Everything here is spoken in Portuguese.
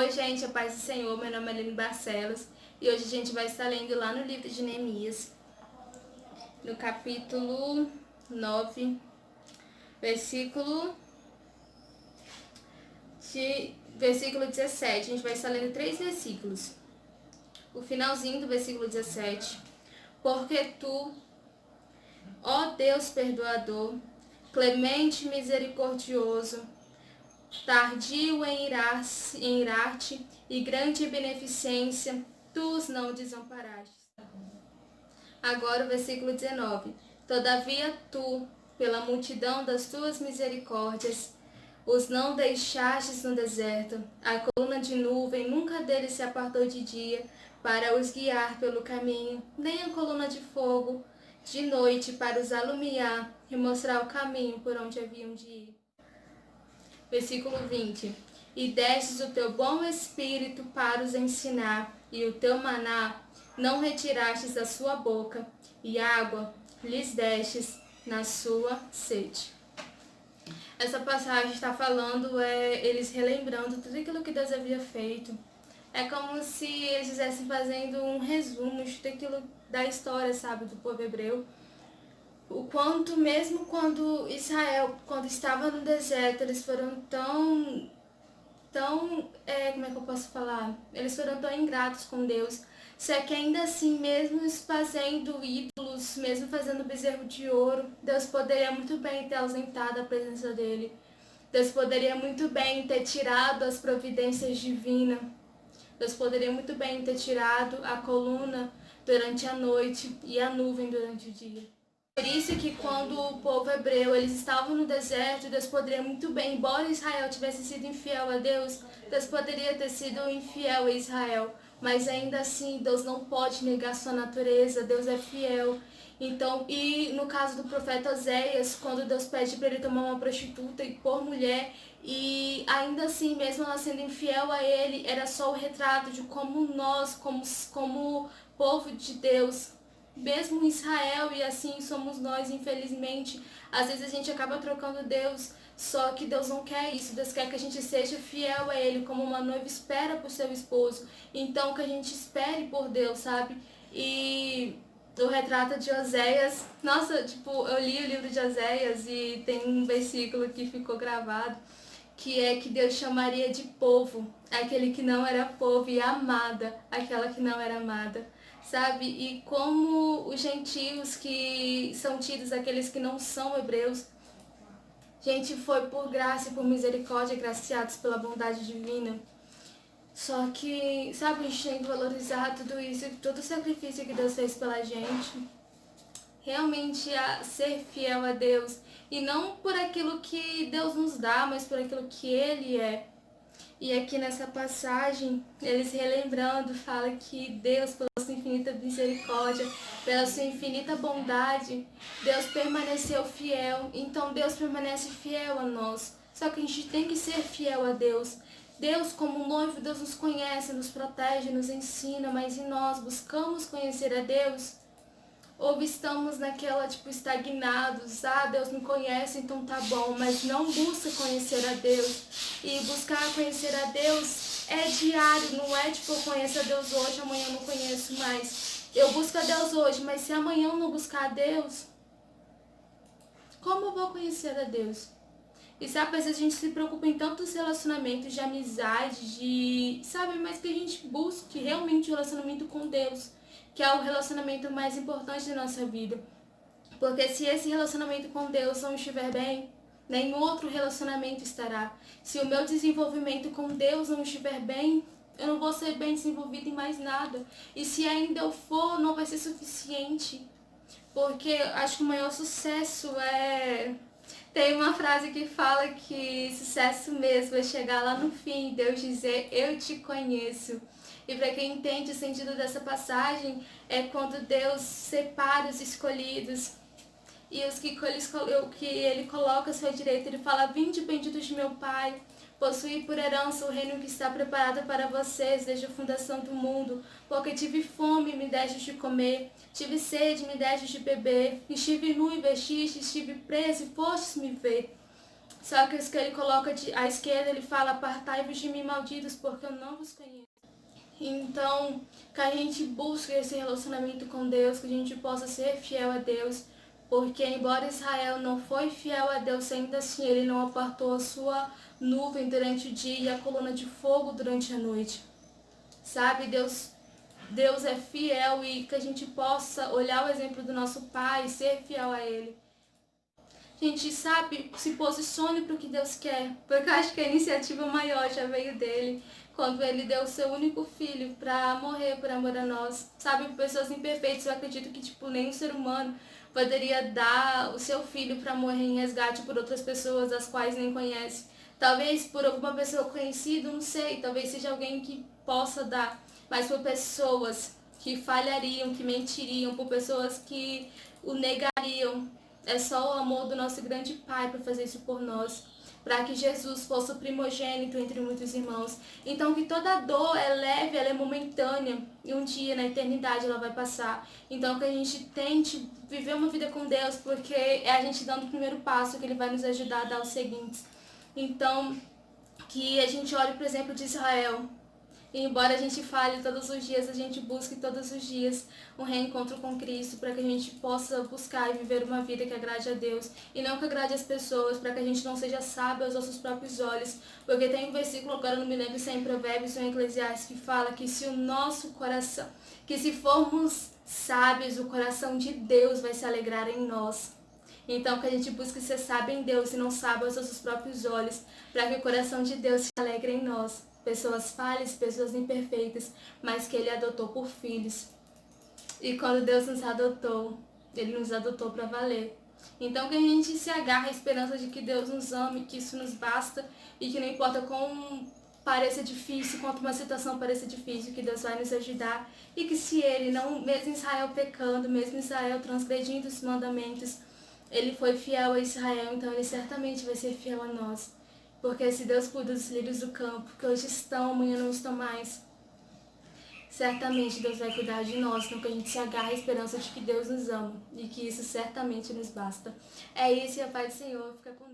Oi, gente, a paz do Senhor. Meu nome é Aline Barcelos e hoje a gente vai estar lendo lá no livro de Neemias, no capítulo 9, versículo 17. A gente vai estar lendo 3 versículos. O finalzinho do versículo 17. Porque tu, ó Deus perdoador, clemente e misericordioso, tardio em irar-te e grande em beneficência, tu os não desamparaste. Agora o versículo 19. Todavia tu, pela multidão das tuas misericórdias, os não deixastes no deserto. A coluna de nuvem nunca deles se apartou de dia para os guiar pelo caminho, nem a coluna de fogo de noite para os alumiar e mostrar o caminho por onde haviam de ir. Versículo 20. E destes o teu bom espírito para os ensinar, e o teu maná não retirastes da sua boca, e água lhes destes na sua sede. Essa passagem está falando, eles relembrando tudo aquilo que Deus havia feito. É como se eles estivessem fazendo um resumo de tudo aquilo da história, sabe, do povo hebreu. O quanto, mesmo quando Israel, quando estava no deserto, eles foram tão, como é que eu posso falar? Eles foram tão ingratos com Deus. Só que ainda assim, mesmo fazendo ídolos, mesmo fazendo bezerro de ouro, Deus poderia muito bem ter ausentado a presença dele. Deus poderia muito bem ter tirado as providências divinas. Deus poderia muito bem ter tirado a coluna durante a noite e a nuvem durante o dia. Por isso que quando o povo hebreu, eles estavam no deserto, Deus poderia muito bem, embora Israel tivesse sido infiel a Deus, Deus poderia ter sido infiel a Israel. Mas ainda assim, Deus não pode negar sua natureza, Deus é fiel. Então, e no caso do profeta Oséias, quando Deus pede para ele tomar uma prostituta e pôr mulher, e ainda assim, mesmo ela sendo infiel a ele, era só o retrato de como nós, como povo de Deus, mesmo Israel, e assim somos nós, infelizmente, às vezes a gente acaba trocando Deus, só que Deus não quer isso. Deus quer que a gente seja fiel a Ele, como uma noiva espera por seu esposo. Então que a gente espere por Deus, sabe? E o retrato de Oséias, nossa, tipo, eu li o livro de Oséias e tem um versículo que ficou gravado, que é que Deus chamaria de povo aquele que não era povo, e amada aquela que não era amada, sabe? E como os gentios, que são tidos aqueles que não são hebreus, gente, foi por graça e por misericórdia, graciados pela bondade divina. Só que, sabe, a gente tem que valorizar tudo isso, todo o sacrifício que Deus fez pela gente, realmente a ser fiel a Deus, e não por aquilo que Deus nos dá, mas por aquilo que Ele é. E aqui nessa passagem, eles relembrando, fala que Deus, pela sua infinita misericórdia, pela sua infinita bondade, Deus permaneceu fiel. Então Deus permanece fiel a nós. Só que a gente tem que ser fiel a Deus. Deus, como noivo, Deus nos conhece, nos protege, nos ensina, mas e nós buscamos conhecer a Deus? Ou estamos naquela, tipo, estagnados, Deus me conhece, então tá bom, mas não busca conhecer a Deus. E buscar conhecer a Deus é diário, não é tipo, eu conheço a Deus hoje, amanhã eu não conheço mais. Eu busco a Deus hoje, mas se amanhã eu não buscar a Deus, como eu vou conhecer a Deus? E sabe, às vezes a gente se preocupa em tantos relacionamentos de amizade, sabe, mas que a gente busque realmente o relacionamento com Deus, que é o relacionamento mais importante da nossa vida. Porque se esse relacionamento com Deus não estiver bem, nenhum outro relacionamento estará. Se o meu desenvolvimento com Deus não estiver bem, eu não vou ser bem desenvolvido em mais nada. E se ainda eu for, não vai ser suficiente. Porque acho que o maior sucesso é... Tem uma frase que fala que sucesso mesmo é chegar lá no fim, Deus dizer, eu te conheço. E para quem entende o sentido dessa passagem, é quando Deus separa os escolhidos e os que ele coloca à sua direita. Ele fala, vinde benditos de meu Pai, possuí por herança o reino que está preparado para vocês desde a fundação do mundo, porque tive fome e me destes de comer, tive sede e me destes de beber, estive nu e vestiste, estive preso e fostes me ver. Só que os que ele coloca à esquerda, ele fala: apartai-vos de mim, malditos, porque eu não vos conheço. Então, que a gente busque esse relacionamento com Deus, que a gente possa ser fiel a Deus, porque embora Israel não foi fiel a Deus, ainda assim ele não apartou a sua nuvem durante o dia e a coluna de fogo durante a noite. Sabe, Deus é fiel, e que a gente possa olhar o exemplo do nosso Pai e ser fiel a Ele. A gente, sabe, se posicione para o que Deus quer, porque eu acho que a iniciativa maior já veio dele, quando ele deu o seu único filho para morrer por amor a nós. Sabe, pessoas imperfeitas, eu acredito que nenhum ser humano poderia dar o seu filho para morrer em resgate por outras pessoas, as quais nem conhece. Talvez por alguma pessoa conhecida, não sei, talvez seja alguém que possa dar, mas por pessoas que falhariam, que mentiriam, por pessoas que o negariam. É só o amor do nosso grande Pai para fazer isso por nós, para que Jesus fosse o primogênito entre muitos irmãos. Então que toda dor é leve, ela é momentânea, e um dia na eternidade ela vai passar. Então que a gente tente viver uma vida com Deus, porque é a gente dando o primeiro passo que Ele vai nos ajudar a dar os seguintes. Então que a gente olhe, por exemplo, de Israel. E embora a gente fale todos os dias, a gente busque todos os dias um reencontro com Cristo, para que a gente possa buscar e viver uma vida que agrade a Deus e não que agrade as pessoas, para que a gente não seja sábio aos nossos próprios olhos. Porque tem um versículo, agora não me lembro se é em Provérbios ou em Eclesiastes, que fala que se o nosso coração, que se formos sábios, o coração de Deus vai se alegrar em nós. Então que a gente busque ser sábio em Deus e não sábio aos nossos próprios olhos, para que o coração de Deus se alegre em nós. Pessoas falhas, pessoas imperfeitas, mas que Ele adotou por filhos. E quando Deus nos adotou, Ele nos adotou para valer. Então que a gente se agarre à esperança de que Deus nos ame, que isso nos basta, e que não importa como pareça difícil, quanto uma situação pareça difícil, que Deus vai nos ajudar, e que se Ele não, mesmo Israel pecando, mesmo Israel transgredindo os mandamentos, Ele foi fiel a Israel, então Ele certamente vai ser fiel a nós. Porque se Deus cuida dos lírios do campo, que hoje estão, amanhã não estão mais, certamente Deus vai cuidar de nós, então que a gente se agarre à esperança de que Deus nos ama e que isso certamente nos basta. É isso, e a paz do Senhor fica com